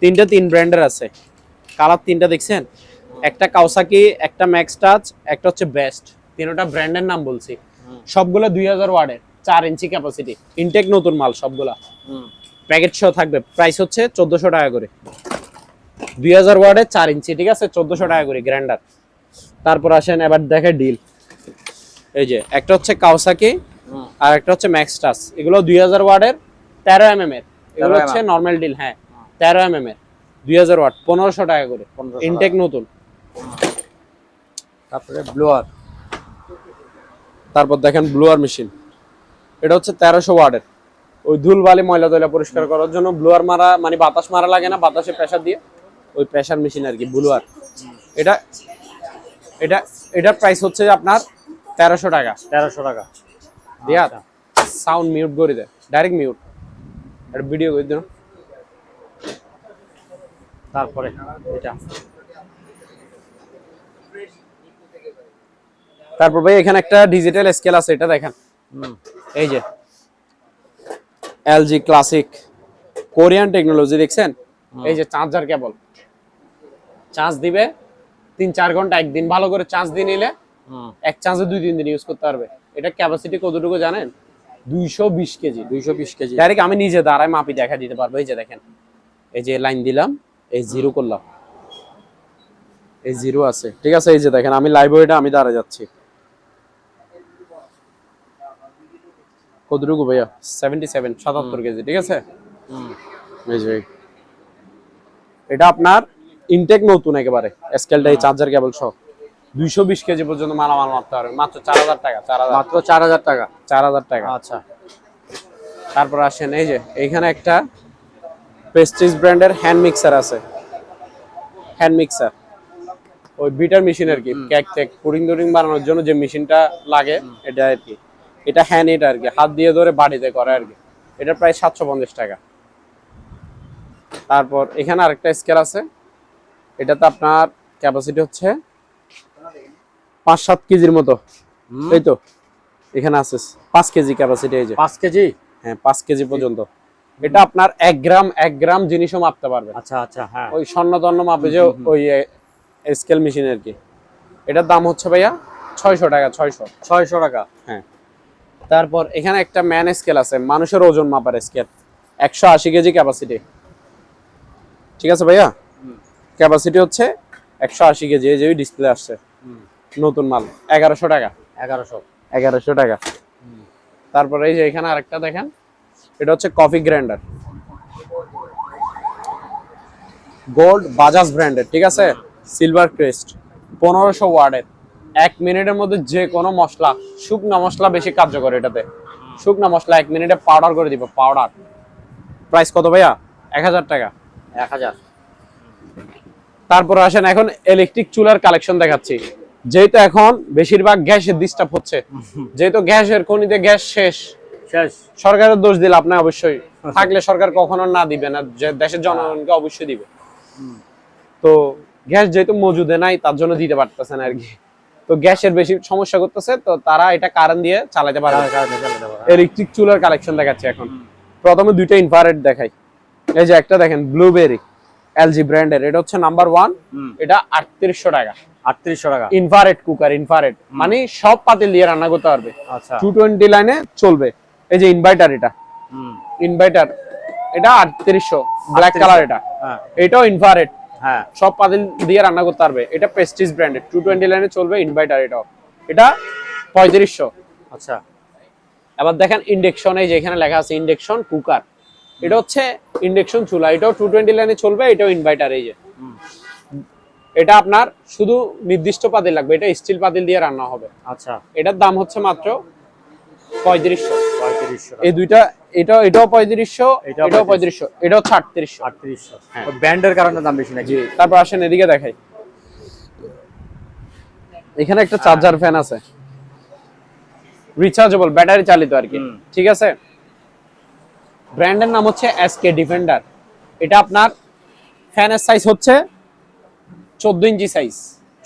তিন ব্র্যান্ডের আছে, কালার তিনটা দেখছেন। একটা কাওসাকি, একটা ম্যাক্স টাচ, একটা হচ্ছে বেস্ট। তিনটা ব্র্যান্ডের নাম বলছি। সবগুলো 2000 ওয়াটের, 4 ইঞ্চি ক্যাপাসিটি, ইনটেক নতুন মাল সবগুলা। প্যাকেট সহ থাকবে। প্রাইস হচ্ছে 1,400 টাকা করে। 2000 ওয়াটের 4 ইঞ্চি, ঠিক আছে, 1,400 টাকা করে গ্রাইন্ডার। তারপর আসেন এবার দেখে ডিল। এই যে একটা হচ্ছে কাওসাকি, আর একটা হচ্ছে ম্যাক্স টাচ। এগুলো 2000 ওয়াটের, 13 mm এর। এগুলো হচ্ছে নরমাল ডিল, হ্যাঁ 13 mm এর, 2000 ওয়াট, 1,500 টাকা করে, ইনটেক নতুন। তারপরে ব্লোয়ার। তারপর দেখেন ব্লোয়ার মেশিন, এটা হচ্ছে 1300 ওয়াটের। ওই ধুল বালি ময়লা তয়লা পরিষ্কার করার জন্য ব্লোয়ার মারা, মানে বাতাস মারা লাগে না, বাতাসে প্রেসার দিয়ে, ওই প্রেসার মেশিন আর কি, ব্লোয়ার। এটা এটা এটার প্রাইস হচ্ছে আপনার 1300 টাকা। 1300 টাকা দিয়া সাউন্ড মিউট করে দে, ডাইরেক্ট মিউট, এটা ভিডিও করে দিন। তারপরে এটা, তারপর ভাই এখানে একটা ডিজিটাল স্কেল আছে, এটা দেখেন। এই যে এলজি ক্লাসিক, কোরিয়ান টেকনোলজি, দেখছেন। এই যে চার্জার কেবল, চার্জ দিবে 3-4 ঘন্টা, একদিন ভালো করে চার্জ দিয়ে নিলে এক চার্জে 2-3 দিন ইউজ করতে পারবে। এটা ক্যাপাসিটি কতটুকু জানেন? 220 কেজি। 220 কেজি ডাইরেক্ট আমি নিজে দাঁড়ায় মাপি দেখা দিতে পারবো। এই যে দেখেন, এই যে লাইন দিলাম, এই জিরো করলাম, এই জিরো আছে, ঠিক আছে। এই যে দেখেন আমি লাইভ ওয়েটা আমি দাঁড়ায় যাচ্ছি, কতটুকু ভাইয়া? 77 কেজি, ঠিক আছে। এই যে এটা আপনার ইনটেক নতুন একেবারে, স্কেলটা, এই চার্জার কেবল সহ 220 কেজি পর্যন্ত মালামাল মারতে পারবে, মাত্র 4000 টাকা। 4000, মাত্র 4000 টাকা? 4000 টাকা। আচ্ছা। তারপর আসেন এই যে এইখানে একটা প্রেস্টিজ ব্র্যান্ডের হ্যান্ড মিক্সার আছে, হ্যান্ড মিক্সার, ওই বিটার মেশিন আর কি, কেক টেক পুডিং টুডিং বানানোর জন্য যে মেশিনটা লাগে এটা আর কি। এটা হ্যান্ড, এটা আর কি হাত দিয়ে ধরে বাড়িতে করে আর কি। এটা প্রায় 750 টাকা। তারপর এখানে আরেকটা স্কেল আছে, এটাতে আপনার ক্যাপাসিটি হচ্ছে 5-7 কেজির মতো, এই তো এখানে আছে 5 কেজি ক্যাপাসিটি। এই যে 5 কেজি? হ্যাঁ 5 কেজি পর্যন্ত। এটা আপনার 1 গ্রাম জিনিসও মাপতে পারবে। আচ্ছা আচ্ছা, হ্যাঁ। ওই স্বর্ণতন্ন মাপে যে ওই স্কেল মেশিন আর কি। এটার দাম হচ্ছে ভাইয়া 600 টাকা। 600 টাকা? হ্যাঁ। তারপর এখানে একটা ম্যান স্কেল আছে, মানুষের ওজন মাপার স্কেল, 180 কেজি ক্যাপাসিটি, ঠিক আছে ভাইয়া। ক্যাপাসিটি হচ্ছে 180 কেজি, এই যে ডিসপ্লে আসছে। নতুন মাল 1100 টাকা। 1100 1100 টাকা। তারপরে এই যে এখানে আরেকটা দেখেন, এটা হচ্ছে কফি গ্রাইন্ডার, গোল্ড বাজাজ ব্র্যান্ডের, ঠিক আছে, সিলভার ক্রেস্ট, 1500 ওয়াটের। 1 মিনিটের মধ্যে যে কোনো মশলা, শুকনা মশলা বেশি কার্যকর এটাতে। শুকনা মশলা 1 মিনিটে পাউডার করে দিব, পাউডার। প্রাইস কত ভাইয়া? 1000 টাকা। 1000। তারপর আসেন এখন ইলেকট্রিক চুলার কালেকশন দেখাচ্ছি। যেহেতু এখন বেশিরভাগ গ্যাসের ডিস্টার্ব হচ্ছে, যেহেতু গ্যাসের খনিতে গ্যাস শেষ, সরকারের দোষ দিলে আপনি অবশ্যই, থাকলে সরকার কখনো না দিবে না, যে দেশের জনগণকে অবশ্যই দিবে। তো গ্যাস যেহেতু মজুদে নাই তার জন্য দিতে পারতেছে না আর কি। তো গ্যাসের বেশি সমস্যা করতেছে, তো তারা এটা কারেন্ট দিয়ে চালাতে পারে। ইলেকট্রিক চুলার কালেকশন দেখাচ্ছি এখন। প্রথমে দুইটা ইনফ্রারেড দেখাই। এই যে একটা দেখেন ব্লুবেরি, এলজি ব্র্যান্ডের, এটা হচ্ছে নাম্বার 1, এটা 3800 টাকা। 3800 টাকা। ইনফ্রারেড কুকার, ইনফ্রারেড মানে সব পাতিল দিয়ে রান্না করতে পারবে। আচ্ছা। 220 লাইনে চলবে। এই যে ইনভার্টার, এটা ইনভার্টার, এটা 3800, ব্ল্যাক কালার এটা। হ্যাঁ, এটাও ইনফ্রারেড, হ্যাঁ, সব পাতিল দিয়ে রান্না করতে পারবে। এটা প্রেস্টিজ ব্র্যান্ডের, 220 লাইনে চলবে, ইনভার্টার এটাও। এটা 3500। আচ্ছা। আবার দেখেন ইন্ডাকশন, এই যে এখানে লেখা আছে ইন্ডাকশন কুকার, এটা হচ্ছে ইন্ডাকশন চুলা, এটাও 220 লাইনে চলবে, এটাও ইনভার্টার। এই যে এটা আপনার শুধু নির্দিষ্ট পাতিল লাগবে, এটা স্টিল পাতিল দিয়ে রান্না হবে। আচ্ছা। এটার দাম হচ্ছে মাত্র 3500। 3500। এই দুইটা, এটাও 3500, এটাও 3500, এটা হচ্ছে 3800। 3800। হ্যাঁ, ব্র্যান্ডের কারণে দাম বেশি নাকি? তারপর আসেন এদিকে দেখাই। এখানে একটা চার্জার ফ্যান আছে, রিচার্জেবল, ব্যাটারি চালিত আর কি, ঠিক আছে। ব্র্যান্ডের নাম হচ্ছে এসকে ডিফেন্ডার। এটা আপনার ফ্যানের সাইজ হচ্ছে 14 ইঞ্চি সাইজ।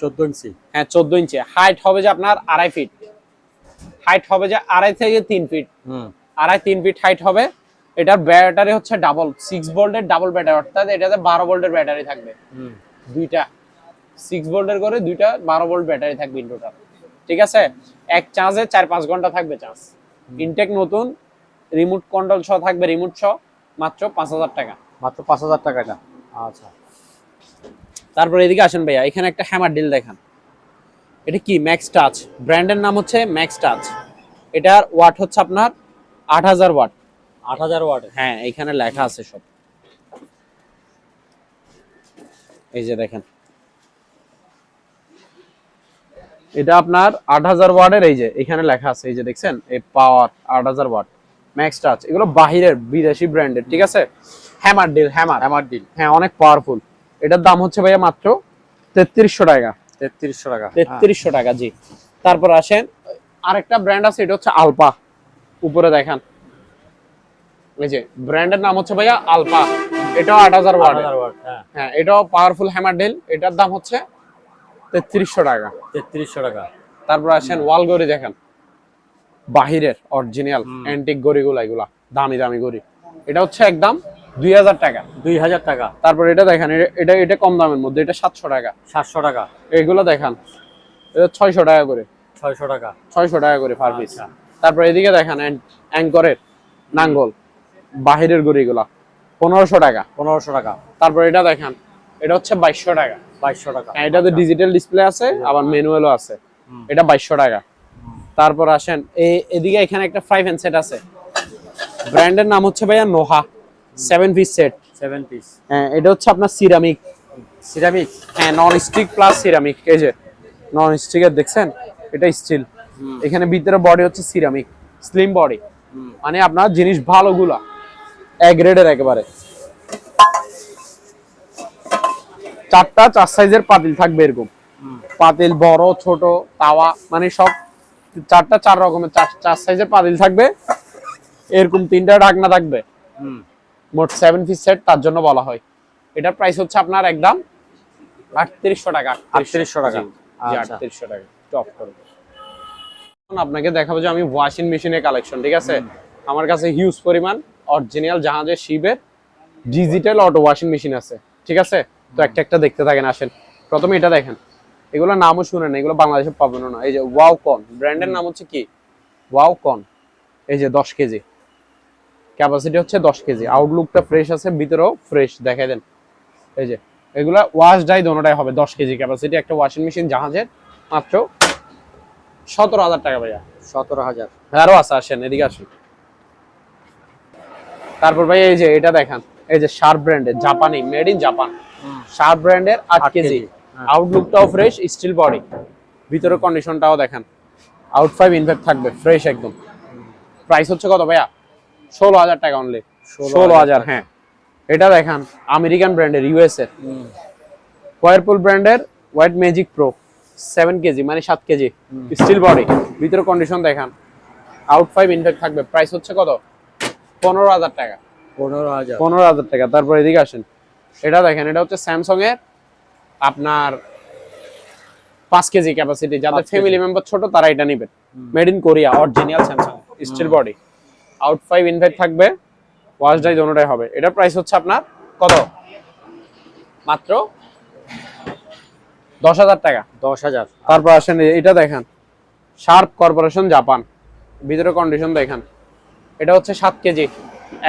14 ইঞ্চি? হ্যাঁ 14 ইঞ্চি। হাইট হবে যে আপনার 2.5 ফিট, হাইট হবে যে 2.5 থেকে 3 ফিট, 2.5-3 ফিট হাইট হবে। এটার ব্যাটারি হচ্ছে ডাবল 6 ভোল্টের ডাবল ব্যাটারি, অর্থাৎ এটাতে 12 ভোল্টের ব্যাটারি থাকবে। দুইটা 6 ভোল্টের করে দুইটা 12 ভোল্ট ব্যাটারি থাকবে ইন টোটাল, ঠিক আছে। এক চার্জে 4-5 ঘন্টা থাকবে চার্জ। ইনটেক নতুন, রিমোট কন্ট্রোল সহ থাকবে, রিমোট সহ, মাত্র 5000 টাকা। মাত্র 5000 টাকা এটা? আচ্ছা। তারপর এদিকে আসেন ভাইয়া, এখানে একটা হ্যামার ডিল দেখান। এটা কি? ম্যাক্স টাচ, ব্র্যান্ডের নাম হচ্ছে ম্যাক্স টাচ। এটার ওয়াট হচ্ছে আপনার 8000 ওয়াট। 8000 ওয়াট? হ্যাঁ, এখানে লেখা আছে সব, এই যে দেখেন, এটা আপনার 8000 ওয়াটের। এই যে এখানে লেখা আছে, এই যে দেখছেন, এই পাওয়ার 8000 ওয়াট, ম্যাক্স টাচ। এগুলো বাহিরের বিদেশি ব্র্যান্ডের, ঠিক আছে। হ্যামার ডিল, হ্যামার ডিল, হ্যাঁ, অনেক পাওয়ারফুল। এটার দাম হচ্ছে ভাইয়া মাত্র 3300 টাকা। 3300 টাকা? 3300 টাকা, জি। তারপর আসেন আরেকটা ব্র্যান্ড আছে, এটা হচ্ছে আলপা। উপরে দেখেন, এই যে ব্র্যান্ডের নাম হচ্ছে ভাইয়া আলপা। এটাও 8000 ওয়াট। হ্যাঁ, এটাও পাওয়ারফুল হ্যামার ডিল। এটার দাম হচ্ছে 3300 টাকা। 3300 টাকা। তারপর আসেন ওয়াল ঘড়ি দেখেন, বাহিরের অরিজিনাল অ্যান্টিক ঘড়িগুলো, এগুলা দামি দামি ঘড়ি। এটা হচ্ছে একদম 2000 টাকা। 2000 টাকা? তারপর এটা দেখেন, এটা কম দামের মধ্যে, এটা 700 টাকা। 700 টাকা? এগুলো দেখেন, এটা 600 টাকা করে। 600 টাকা? 600 টাকা করে পার পিস। তারপর এদিকে দেখেন অ্যাঙ্করের নাঙ্গল, বাহিরের ঘড়িগুলা 1500 টাকা। 1500 টাকা? তারপর এটা দেখেন, এটা হচ্ছে 2200 টাকা। 2200 টাকা? হ্যাঁ, এটাতে ডিজিটাল ডিসপ্লে আছে, আবার ম্যানুয়ালও আছে। এটা 2200 টাকা। তারপর আসেন এদিকে, এখানে একটা ফ্রাই প্যান সেট আছে, ব্র্যান্ডের নাম হচ্ছে ভাইয়া নোহা, 7 পিস সেট। 7 পিস? হ্যাঁ, এটা হচ্ছে আপনার সিরামিক। সিরামিক? হ্যাঁ, নন স্টিক প্লাস সিরামিক। এই যে নন স্টিকের দেখছেন, এটা স্টিল, এখানে ভিতরে বডি হচ্ছে সিরামিক, স্লিম বডি, মানে আপনার জিনিস ভালোগুলা এ গ্রেডের একেবারে। 4টা 4 সাইজের পাতিল থাকবে এরকম, পাতিল বড় ছোট তাওয়া, মানে সব 4টা 4 রকমের 4 সাইজের পাতিল থাকবে, এরকম 3টা ঢাকনা থাকবে। মোট 7 পিস সেট, তার জন্য বলা হয়। এটার প্রাইস হচ্ছে আপনার একদম 3800 টাকা। 3800 টাকা? জি, 3800 টাকা। টপ করব। এখন আপনাকে দেখাবো যে আমি ওয়াশিং মেশিনের কালেকশন, ঠিক আছে। আমার কাছে হিউজ পরিমাণ অরিজিনাল জাহাজের শিবের ডিজিটাল অটো ওয়াশিং মেশিন আছে, ঠিক আছে। তো একটা একটা দেখতে থাকেন, আসেন। প্রথমে এটা দেখেন, এগুলো নামও শুনেন, এগুলো বাংলাদেশে পাবেন না। এই যে ওয়াওকন, ব্র্যান্ডের নাম হচ্ছে কি? ওয়াওকন। এই যে 10 কেজি ক্যাপাসিটি হচ্ছে, 10 কেজি। আউটলুকটা ফ্রেশ আছে, ভিতরেও ফ্রেশ, দেখাই দেন। এই যে এগুলা ওয়াশ ডাই দোনোটাই হবে, 10 কেজি ক্যাপাসিটি একটা ওয়াশিং মেশিন জাহাজের, মাত্র 17,000 টাকা ভাইয়া। 17,000। আরো আছে, আসেন এদিকে আসেন। তারপর ভাই এই যে এটা দেখেন, এই যে শার্প ব্র্যান্ডের, জাপানি, মেড ইন জাপান, শার্প ব্র্যান্ডের 8 কেজি। আউটলুকটাও ফ্রেশ, স্টিল বডি, ভিতরে কন্ডিশনটাও দেখেন, আউট 5 ইনফেক্ট থাকবে, ফ্রেশ একদম। প্রাইস হচ্ছে কত ভাইয়া? 16,000 টাকা অনলি। 16,000, হ্যাঁ। এটা দেখেন আমেরিকান ব্র্যান্ডের, ইউএস এর, ওয়ারপুল ব্র্যান্ডের হোয়াইট ম্যাজিক প্রো 7 কেজি, মানে 7 কেজি, স্টিল বডি, ভিতরে কন্ডিশন দেখেন, আউট 5 ইনফেক্ট থাকবে। প্রাইস হচ্ছে কত? 15,000 টাকা। 15,000 টাকা। তারপর এদিকে আসেন, এটা দেখেন, এটা হচ্ছে স্যামসাং এর আপনার 5 কেজি ক্যাপাসিটি, যাদের ফ্যামিলি মেম্বার ছোট তারা এটা নেবেন। Made in Korea, original Samsung, steel body, আউট 5 ইনফেক্ট থাকবে, ওয়াশ ডাই দোনোটাই হবে। এটার প্রাইস হচ্ছে আপনার কত? মাত্র 10,000 টাকা। 10,000। তারপর আসেন এটা দেখেন, শার্প কর্পোরেশন জাপান, ভিতরে কন্ডিশন দেখেন, এটা হচ্ছে 7 কেজি,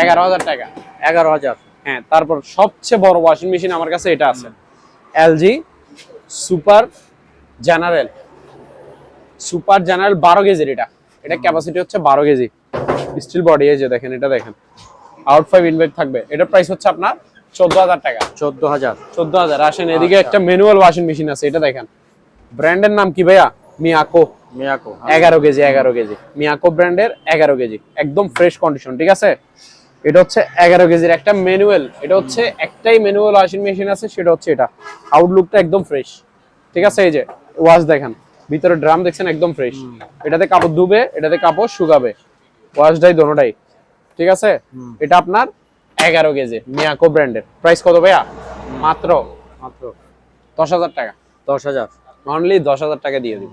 11,000 টাকা। 11,000। হ্যাঁ। তারপর সবচেয়ে বড় ওয়াশিং মেশিন আমার কাছে এটা আছে, এলজি সুপার জেনারেল, 12 কেজির। এটা ক্যাপাসিটি হচ্ছে 12 কেজি, স্টিল বডি, এই যে দেখেন, এটা দেখেন, আউট 5 ইনভেক্ট থাকবে। এটা প্রাইস হচ্ছে আপনার 14,000 টাকা। 14,000। আসেন এদিকে একটা ম্যানুয়াল ওয়াশিং মেশিন আছে, এটা দেখেন, ব্র্যান্ডের নাম কি ভাইয়া? মিয়াকো। 11 কেজি, 11 কেজি, মিয়াকো ব্র্যান্ডের 11 কেজি, একদম ফ্রেশ কন্ডিশন, ঠিক আছে। এটা হচ্ছে 11 কেজির একটা ম্যানুয়াল। এটা হচ্ছে একটাই ম্যানুয়াল ওয়াশিং মেশিন আছে, সেটা হচ্ছে এটা। আউটলুকটা একদম ফ্রেশ, ঠিক আছে। এই যে ওয়াশ দেখেন, ভিতরে ড্রাম দেখছেন, একদম ফ্রেশ। এটাতে কাপড় ধুবে, এটাতে কাপড় শুকাবে, ওয়াশ ডাই দোনোটাই, ঠিক আছে। এটা আপনার 11 কেজি, মিয়াকো ব্র্যান্ডের। প্রাইস কত ভাইয়া? মাত্র 10,000 টাকা। 10,000 অনলি 10,000 টাকা দিয়ে দিব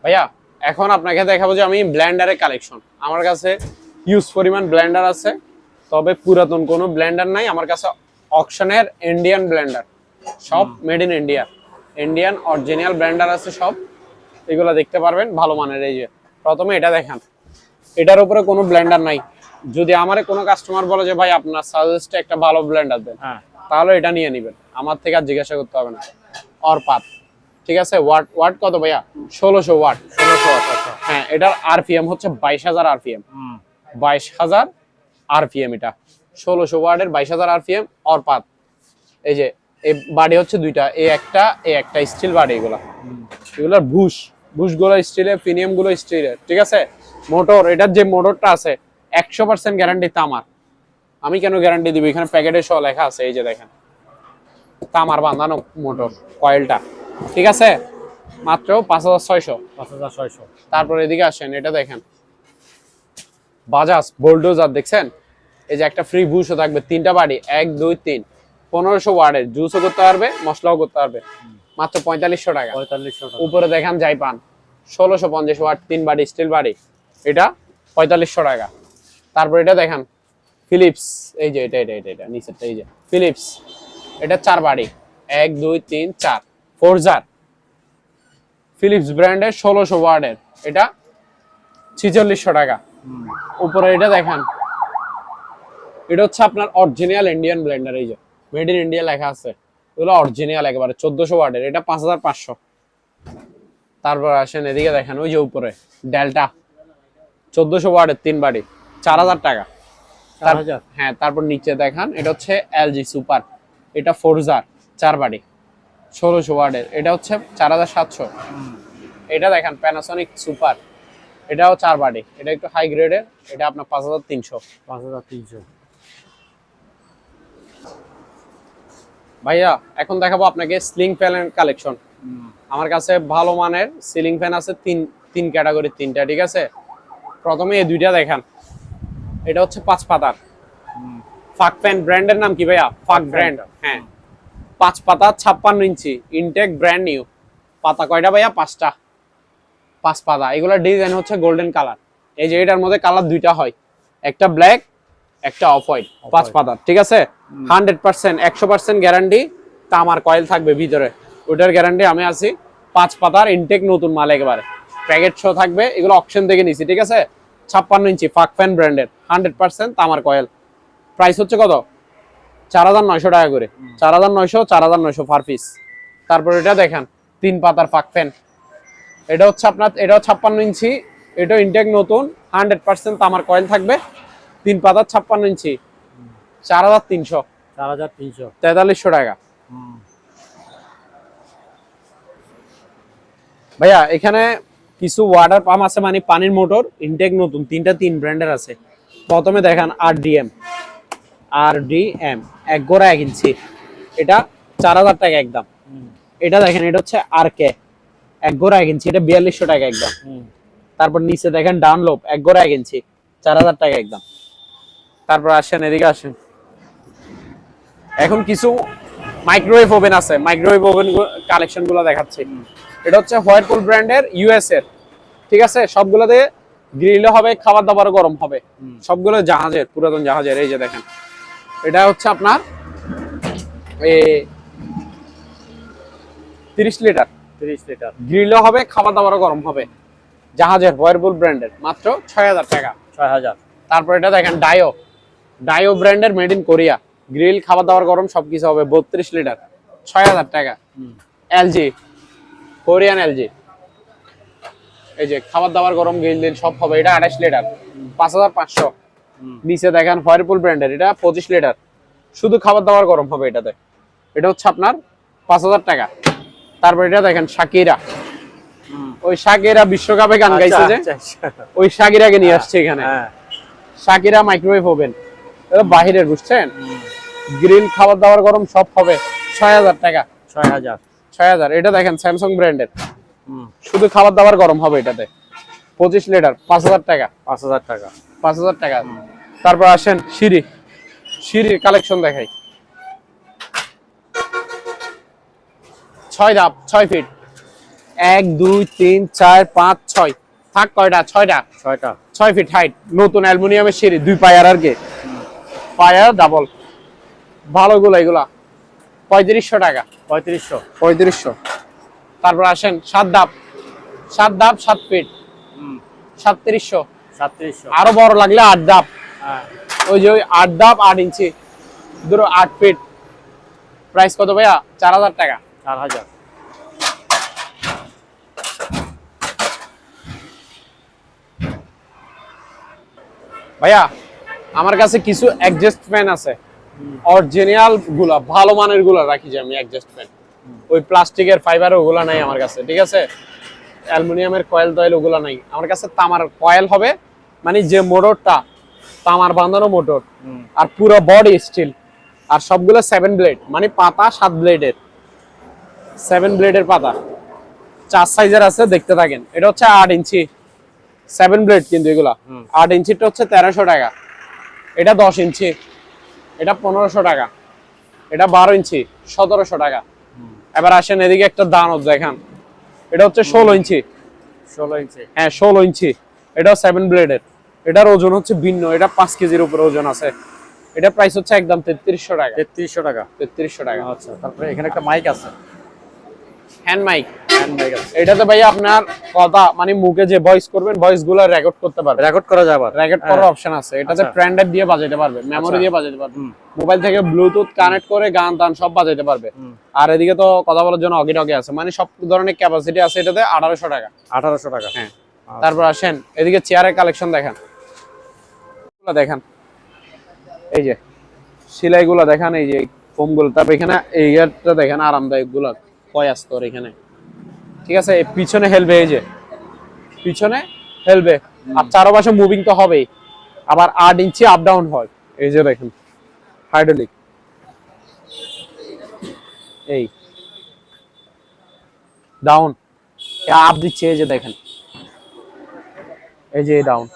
ভাইয়া। এখন আপনাকে দেখাবো যে আমি ব্লেন্ডারের কালেকশন। আমার কাছে হিউজ পরিমাণ ব্লেন্ডার আছে, তবে পুরাতন কোনো ব্লেন্ডার নাই আমার কাছে। অকশনের ইন্ডিয়ান ব্লেন্ডার, সব made in India, Indian original Blender আছে সব, এগুলো দেখতে পারবেন ভালো মানের। এই যে প্রথমে এটা দেখেন, এটার উপরে কোনো ব্লেন্ডার নাই। যদি আমারে কোনো কাস্টমার বলে যে ভাই আপনার সাজেস্টে একটা ভালো ব্লেন্ডার দেন, তাহলে এটা নিয়ে নেবেন, আমার থেকে আর জিজ্ঞাসা করতে হবে না। অরপাত, ঠিক আছে। ওয়াট কত ভাইয়া? 1600 ওয়াট। 1600 ওয়াট। হ্যাঁ। এটার আরপিএম হচ্ছে 22,000 আরপিএম। 22,000 আরপিএম। এটা 1600 ওয়াটের 22,000 আরপিএম। অরপাত, এই যে এই বাড়ি হচ্ছে দুইটা, এই একটা স্টিল বাড়ি। এগুলোর বুশগুলো স্টিলের, প্রিমিয়াম গুলো স্টিলের, ঠিক আছে। মোটর, এটার যে মোটরটা আছে 100% গ্যারান্টি তামার। আমি কেন গ্যারান্টি দিব? এখানে প্যাকেটে সহ লেখা আছে, এই যে দেখেন, তামার বাঁধানো মোটর কয়েলটা, ঠিক আছে। মাত্র 5,600। তারপর এদিকে আসেন, এটা দেখেন, বাজাজ বোলডোজার দেখছেন, এই যে একটা ফ্রি বুশও থাকবে, 3টা বাড়ি, 1 2 3, 1500 ওয়াটের, জুসও করতে পারবে, মশলাও করতে পারবে, মাত্র 4500 টাকা। উপরে দেখেন যাই পান, 1650 ওয়াট, 3 বাড়ি, স্টিল বাড়ি, এটা 4500 টাকা। তারপর এটা দেখেন ফিলিপস, এই যে এটা নিচেরটা, এই যে ফিলিপস, এটা 4 বাড়ি, 1 2 3 4, ফোরজার, ফিলিপস ব্র্যান্ডের 1600 ওয়াটের, এটা 4600 টাকা। উপরে এটা দেখেন, এটা হচ্ছে আপনার অরিজিনাল ইন্ডিয়ান ব্লেন্ডার, এই যে মেড ইন ইন্ডিয়া লেখা আছে, এগুলো অরিজিনাল একেবারে, 1400 ওয়াটের, এটা 5500। তারপর আসেন এদিকে দেখেন, ওই যে উপরে ডেল্টা 1400 ওয়াটের 3 বাড়ি, 4000 টাকা। হ্যাঁ। তারপর নিচে দেখেন, এটা হচ্ছে এলজি সুপার, এটা ফোরজার 4 বাড়ি, 1600 ওয়াটের, এটা হচ্ছে 4700। এটা দেখেন প্যানাসোনিক সুপার, এটাও 4 বাড়ি, এটা একটু হাই গ্রেডের, এটা আপনার 5300। ভাইয়া এখন দেখাবো আপনাকে সিলিং ফ্যানের কালেকশন। আমার কাছে ভালো মানের সিলিং ফ্যান আছে, তিন ক্যাটাগরি, 3টা, ঠিক আছে। প্রথমে এই দুইটা দেখেন, এটা হচ্ছে 5 পাতার ফাক ফ্যান, ব্র্যান্ডের নাম কি ভাইয়া? ফাক ব্র্যান্ড। হ্যাঁ, 5 পাতা, 56 ইঞ্চি, ইনটেক, ব্র্যান্ড নিউ। পাতা কয়টা ভাইয়া? 5টা, 5 পাতা। এগুলোর ডিজাইন হচ্ছে গোল্ডেন কালার। এই যে এটার মধ্যে কালার দুইটা হয়, একটা ব্ল্যাক, একটা অফ হোয়াইট। 5 পাতা, ঠিক আছে। 100% 100% গ্যারান্টি, তামার কয়েল থাকবে ভিতরে, ওটার গ্যারান্টি আমি আছি। 5 পাতার ইনটেক, নতুন মাল একেবারে, প্যাকেট শো থাকবে। এগুলো অকশন থেকে নিছি, ঠিক আছে। 56 ইঞ্চি ফাক ফ্যান ব্র্যান্ডের, 100% তামার কয়েল। প্রাইস হচ্ছে কত? 4,900 টাকা করে। 4,900 পার পিস। তারপর এটা দেখেন, 3 পাতার পাক ফ্যান। এটা হচ্ছে আপনার, এটাও 56 ইঞ্চি, এটাও ইনটেক নতুন, 100% তামার কয়েল থাকবে, 3 পাতার 56 ইঞ্চি, 4300, 4300, 4300 টাকা। ভাইয়া এখানে কিছু ওয়াটার পাম্প আছে, মানে পানির মোটর, ইনটেক নতুন, 3 ব্র্যান্ডের আছে। প্রথমে দেখেন আরডিএম, এক গোড়া 1 ইঞ্চি, এটা 4000 টাকা একদম। এটা দেখেন, এটা হচ্ছে আরকে, এক গোড়া 1 ইঞ্চি, এটা 4200 টাকা একদম। তারপর নিচে দেখেন ডানলোপ, এক গোড়া 1 ইঞ্চি, 4000 টাকা একদম। তারপর আসেন, এদিকে আসেন, এখন কিছু মাইক্রোওয়েভ ওভেন আছে, মাইক্রোওয়েভ ওভেন কালেকশন গুলো দেখাচ্ছি। এটা হচ্ছে হোয়ারপুল ব্র্যান্ডের, ইউএস এর, ঠিক আছে। সবগুলোতে গ্রিল হবে, খাবার দাবার গরম হবে, সবগুলো জাহাজের, পুরাতন জাহাজের। এই যে দেখেন, এটা হচ্ছে আপনার 30 লিটার, 30 লিটার গ্রিল হবে, খাবার দাবার গরম হবে, জাহাজের, হোয়ারপুল ব্র্যান্ডের, মাত্র 6000 টাকা। 6000। তারপর এটা দেখেন ডায়ো ব্র্যান্ডের, মেড ইন কোরিয়া, গ্রিল, খাবার দাবার গরম সবকিছু হবে, 32 লিটার, 6000 টাকা। এলজি, কোরিয়ান এলজি, এই যে খাবার দাবার গরম, গ্রিল দিন সব হবে, এটা 28 লিটার, 5500। নিচে দেখেন হোয়ারপুল ব্র্যান্ডের, এটা 25 লিটার, শুধু খাবার দাবার গরম হবে এটাতে, এটা হচ্ছে আপনার 5000 টাকা। তারপর এটা দেখেন শাকিরা, ওই শাকিরা বিশ্বকাপে গান গাইছে যে, ওই শাকিরাকে নিয়ে আসছে এখানে। শাকিরা মাইক্রোওয়েভ ওভেন, এটা বাহিরের, বুঝছেন, গ্রিল, খাবার দাবার গরম সব হবে, 6000 টাকা। 6000। এটা দেখেন স্যামসাং ব্র্যান্ডের, শুধু খাবার দাবার গরম হবে এটাতে, 25 লিটার, 5000 টাকা। 5000 টাকা, 5000 টাকা। তারপর আসেন সিঁড়ির কালেকশন দেখাই। 6 ধাপ, 6 ফিট, 1 2 3 4 5 6, থাক কয়টা, 6টা, 6 ফিট হাইট, নতুন অ্যালুমিনিয়ামের সিঁড়ি, 2 পায়ার আর কি, পায়ার ডাবল, ভালো গুলো এগুলা, 3500 টাকা। 3500। তারপর আসেন 7 ধাপ, 7 ফিট, 3700। আরো বড় লাগলে 8 ধাপ, ওই যে ওই 8 ধাপ 8 ইঞ্চি, ধরো 8 ফিট, প্রাইস কত ভাইয়া? 4000 টাকা। 4000। ভাইয়া আমার কাছে কিছু অ্যাডজাস্ট ফ্যান আছে, অরিজিনাল গুলা, ভালো মানের গুলা রাখি যে আমি অ্যাডজাস্ট ফ্যান, ওই প্লাস্টিকের ফাইবার ওগুলা নাই আমার কাছে, ঠিক আছে। অ্যালুমিনিয়ামের কয়েল দয়েল ওগুলা নাই আমার কাছে, তামার কয়েল হবে, মানে যে মোটরটা তামার বাঁধানো মোটর, আর পুরো বডি স্টিল, আর সবগুলো 7 ব্লেড, মানে পাতা 7 ব্লেডের, 7 ব্লেডের পাতা, 4 সাইজের আছে, দেখতে থাকেন। এটা হচ্ছে 8 ইঞ্চি, 7 ব্লেড, কিন্তু এগুলা 8 ইঞ্চিটা হচ্ছে 1300 টাকা, এটা 10 ইঞ্চি, এটা 1500 টাকা, এটা 12 ইঞ্চি, 1700 টাকা। এবার আসেন এদিকে একটা দানব দেখান, এটা হচ্ছে 16 ইঞ্চি, 16 ইঞ্চি, হ্যাঁ 16 ইঞ্চি, এটাও 7 ব্লেডের, এটার ওজন হচ্ছে ভিন্ন, এটা 5 কেজির উপরে ওজন আছে, এটা প্রাইস হচ্ছে একদম 3300 টাকা। 3300 টাকা। 3300 টাকা। আচ্ছা, তারপরে এখানে একটা মাইক আছে, হ্যান্ড মাইক। আছে। এটাতে ভাই আপনার কথা, মানে মুখে যে ভয়েস করবেন, ভয়েস গুলো রেকর্ড করতে পারবে, রেকর্ড করা যাবে, রেকর্ড করার অপশন আছে। এটাতে পেন ড্রাইভ দিয়ে বাজাতে পারবে, মেমরি দিয়ে বাজাতে পারবে, মোবাইল থেকে ব্লুটুথ কানেক্ট করে গান টান সব বাজাতে পারবে। আর এদিকে তো কথা বলার জন্য অগি টগি আছে, মানে সব ধরনের ক্যাপাসিটি আছে এটাতে। 1800 টাকা। 1800 টাকা, হ্যাঁ। তারপর আসেন এদিকে চেয়ারের কালেকশন দেখেন, দেখেন এই যে সেলাই গুলো দেখেন, এই যে ফোম গুলো, তারপর এখানে এই ইয়ারটা দেখেন, আরামদায়ক গুলো কয় আস্তর এখানে, ঠিক আছে। পিছনে হেলবে, এই যে পিছনে হেলবে, আর চারপাশে মুভিং তো হবেই, আবার 8 ইঞ্চি আপ ডাউন হয়, এই যে দেখেন হাইড্রোলিক, এই ডাউন আপ দিচ্ছে, এই যে দেখেন, এই যে ডাউন,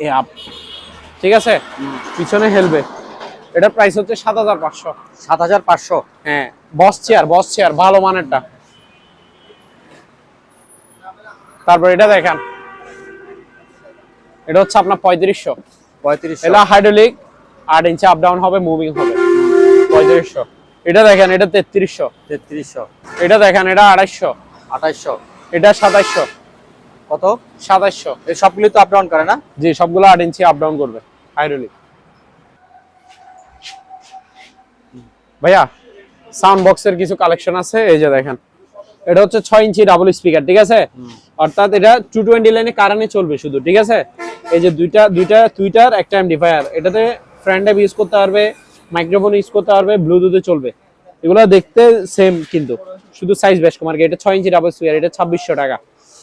এ আপ, ঠিক আছে। পিছনে হেলবে, এটার প্রাইস হচ্ছে 7500। 7500। হ্যাঁ, বস চেয়ার ভালো মানেরটা। তারপর এটা দেখেন, এটা হচ্ছে আপনার 3500। এটা হাইড্রোলিক, 8 ইঞ্চি আপ ডাউন হবে, মুভিং হবে, 3500। এটা দেখেন, এটা 3300। এটা দেখেন, এটা 2800। এটা 2700। কত? 2700। এই সবগুলো তো আপ ডাউন করে না? জি, সবগুলো 8 ইঞ্চি আপ ডাউন করবে, হাইড্রোলিক। ভাইয়া সাউন্ড বক্সের কিছু কালেকশন আছে, এই যে দেখেন এটা হচ্ছে 6 ইঞ্চি ডাবল স্পিকার, ঠিক আছে। অর্থাৎ এটা 220 লাইনে কারেন্টে চলবে শুধু, ঠিক আছে। এই যে দুইটা টুইটার, একটা এমপ্লিফায়ার, এটাতে ফ্রন্ট অ্যাপ ইউজ করতে পারবে, মাইক্রোফোন ইউজ করতে পারবে, ব্লুটুথে চলবে। এগুলো দেখতে সেম কিন্তু শুধু সাইজ বেশ কম আর কি। এটা 6 ইঞ্চি ডাবল স্পিকার, এটা 2600 টাকা।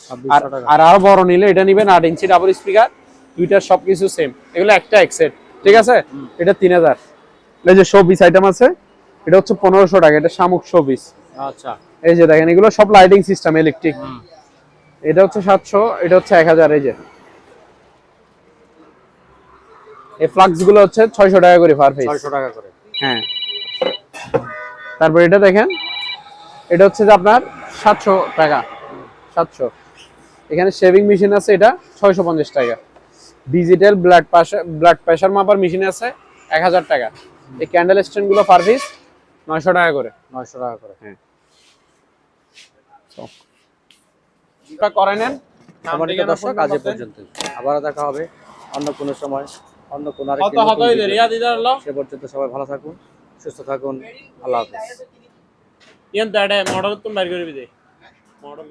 2600 টাকা। আর আরো বড় নিলে এটা নেবেন 8 ইঞ্চি ডাবল স্পিকার, টুইটার সবকিছু সেম। এগুলো একটা এক সেট, ঠিক আছে। এটা 3000। এই যে শো পিস আইটেম আছে, এটা হচ্ছে 1500 টাকা, এটা শামুক শো পিস। আচ্ছা, এই যে দেখেন এগুলো সব লাইটিং সিস্টেম ইলেকট্রিক। এটা হচ্ছে 700, এটা হচ্ছে 1000। এই যে এই ফ্লাক্স গুলো হচ্ছে 600 টাকা করে পার পিস। 600 টাকা করে। হ্যাঁ। তারপর এটা দেখেন, এটা হচ্ছে যে আপনার 700 টাকা, 700। এখানে শেভিং মেশিন আছে, এটা 650 টাকা। ডিজিটাল ব্লাড প্রেসার মাপার মেশিন আছে 1000 টাকা। এই ক্যান্ডেল স্ট্যান্ড গুলো পার পিস 900 টাকা করে। 900 টাকা করে। হ্যাঁ, এটা করে নেন। সম্মানিত দর্শক, আজ এ পর্যন্তই। আবার দেখা হবে অন্য কোনো সময়, অন্য কোনো আরেকটি কত নতুন হতই ভিডিও। রিয়া দিদার লো সে পর্যন্ত সবাই ভালো থাকুন, সুস্থ থাকুন। আল্লাহ হাফেজ। ইয়ান দাড়ে মডেল তুমি বাইর করে দে মডেল